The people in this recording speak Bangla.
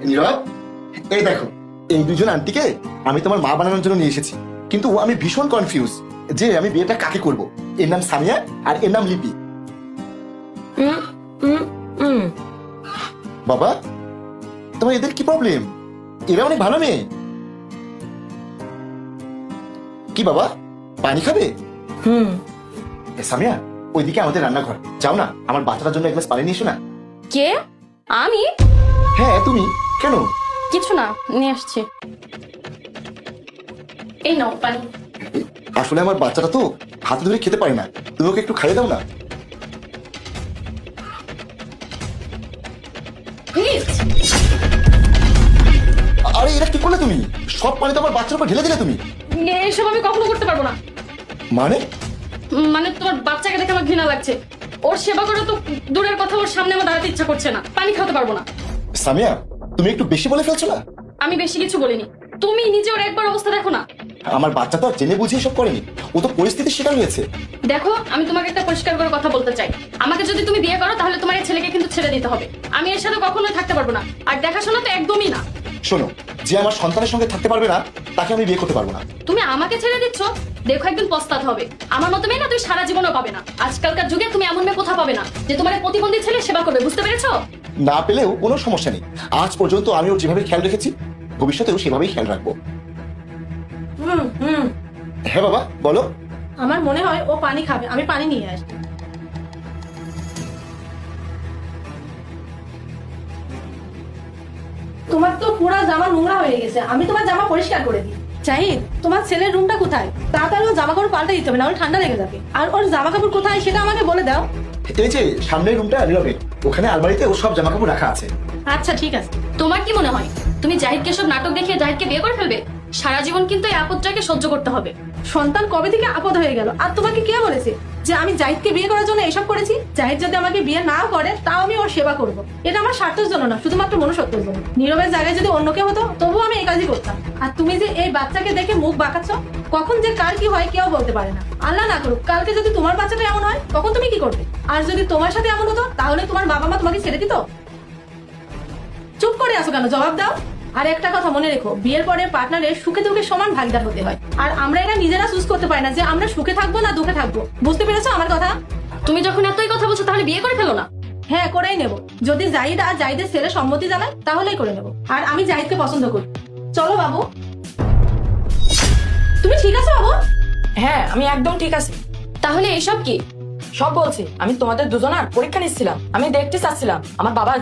নীরব, এই দেখো, এই দুজন আন্টিকে আমি তোমার মা বানানোর জন্য নিয়ে এসেছি, কিন্তু আমি ভীষণ কনফিউজ যে আমি বিয়েটা কাকে করব। এর নাম সামিয়া আর এর নাম লিপি। বাবা, তোমার এদের কি প্রবলেম? এরা অনেক ভালো মেয়ে। কি বাবা, পানি খাবে? সামিয়া, ওইদিকে আমাদের রান্নাঘর, যাও না, আমার বাচ্চাটার জন্য এক গ্লাস পানি নিয়ে এসো না। কে? আমি? হ্যাঁ তুমি। কেন? কিছু না, নিয়ে আসছি। এই নাও পানি। আসলে আমার বাচ্চাটা তো হাতে ধরে খেতে পারে না, তুমি ওকে একটু খাইয়ে দাও না। প্লিজ। আরে এরা কি করলে তুমি? সব পানি তো আমার বাচ্চার উপর ঢেলে দিলে তুমি। এসব আমি কখনো করতে পারবো না। মানে? মানে তোমার বাচ্চাকে দেখে আমার ঘৃণা লাগছে। ওর সেবা করে তো দূরের কথা, ওর সামনে আমার দাঁড়াতে ইচ্ছা করছে না। পানি খাওয়াতে পারবো না। সামিয়া, তুমি একটু বেশি বলে ফেলছো না? আমি বেশি কিছু বলিনি, তুমি নিজে ওর একবার অবস্থা দেখো না। আমার বাচ্চা তো আর জেনে বুঝে এসব করেনি, ও তো পরিস্থিতির শিকার হয়েছে। দেখো, আমি তোমাকে একটা পরিষ্কার করে কথা বলতে চাই। আমাকে যদি তুমি বিয়ে করো তাহলে তোমার এই ছেলেকে কিন্তু ছেড়ে দিতে হবে। আমি এর সাথে কখনোই থাকতে পারবো না, আর দেখাশোনা তো একদমই না। শোনো, যে আমার সন্তানের সঙ্গে থাকতে পারবে না তাকে আমি বিয়ে করতে পারবো না। তুমি আমাকে ছেড়ে দিচ্ছ, দেখো একদিন পস্তাতে হবে। আমার মতো মেয়ে না তুমি সারা জীবনও পাবে না। আজকালকার যুগে তুমি এমন মেয়ে কোথাও পাবে না যে তোমার এই প্রতিবন্ধী ছেলে সেবা করবে, বুঝতে পেরেছো? না পেলেও কোনো সমস্যা নেই, আজ পর্যন্ত আমি ওর যেভাবে খেয়াল রেখেছি ভবিষ্যতেও সেভাবেই খেয়াল রাখবো। হ্যাঁ বাবা, বলো। আমার মনে হয় ও পানি খাবে, আমি পানি নিয়ে আসি। তোমার তো পুরো জামা নোংরা হয়ে গেছে, আমি তোমার জামা পরিষ্কার করে দিই। জাহিদ, তোমার ছেলের রুমটা কোথায়? তাড়াতাড়ি ওর জামা কাপড় পাল্টে দিতে হবে, না ওর ঠান্ডা লেগে যাবে। আর ওর জামা কাপড় কোথায় সেটা আমাকে বলে দাও। এই যে সামনের রুমটা নীরবে, ওখানে আলমারিতে ওর সব জামা কাপড় রাখা আছে। আচ্ছা ঠিক আছে। তোমার কি মনে হয় তুমি জাহিদকে সব নাটক দেখিয়ে জাহিদকে বিয়ে করে ফেলবে? সারা জীবন কিন্তু এই আপদটাকে সহ্য করতে হবে। সন্তান কবে থেকে আপদ হয়ে গেল, আর তোমাকে কে বলেছে যে আমি জাহিদকে বিয়ে করার জন্য এসব করেছি? জাহিদ যদি আমাকে বিয়ে না করে তাও আমি ওর সেবা করব। এটা আমার স্বার্থের জন্য না, শুধুমাত্র মনুষ্যত্বের জন্য। নীরবের জায়গায় যদি অন্য কেউ হতো তবুও আমি এই কাজই করতাম। আর তুমি যে এই বাচ্চাকে দেখে মুখ বাঁকাচ্ছ, কখন যে কার কি হয় কেউ বলতে পারে না। আল্লাহ না করুক কালকে যদি তোমার বাচ্চাটা এমন হয় তখন তুমি কি করবে? আর যদি তোমার সাথে এমন হতো তাহলে তোমার বাবা মা তোমাকে ছেড়ে দিত? চুপ করে আসো কেন, জবাব দাও। আর একটা কথা মনে রেখো, বিয়ের পরে পার্টনারের সুখে দুঃখে সমান ভাগীদার হতে হয়। আর আমরা এটা নিজেরা চুজ করতে পারি না যে আমরা সুখে থাকবো না দুঃখে থাকবো। বুঝতে পেরেছো আমার কথা? তুমি যখন এতই কথা বলছো তাহলে বিয়ে করে ফেলো না। হ্যাঁ, করেই নেব। যদি জাহিদ আর জাহিদের ছেলে সম্মতি জানায় তাহলেই করে নেব। আর আমি জাহিদকে পছন্দ করি। চলো বাবু। তুমি ঠিক আছো বাবু? হ্যাঁ, আমি একদম ঠিক আছি। তাহলে এসব কি? সব বলছি, আমি তোমাদের দুজনার পরীক্ষা নিচ্ছিলাম। আমি দেখতে চাচ্ছিলাম আমার বাবা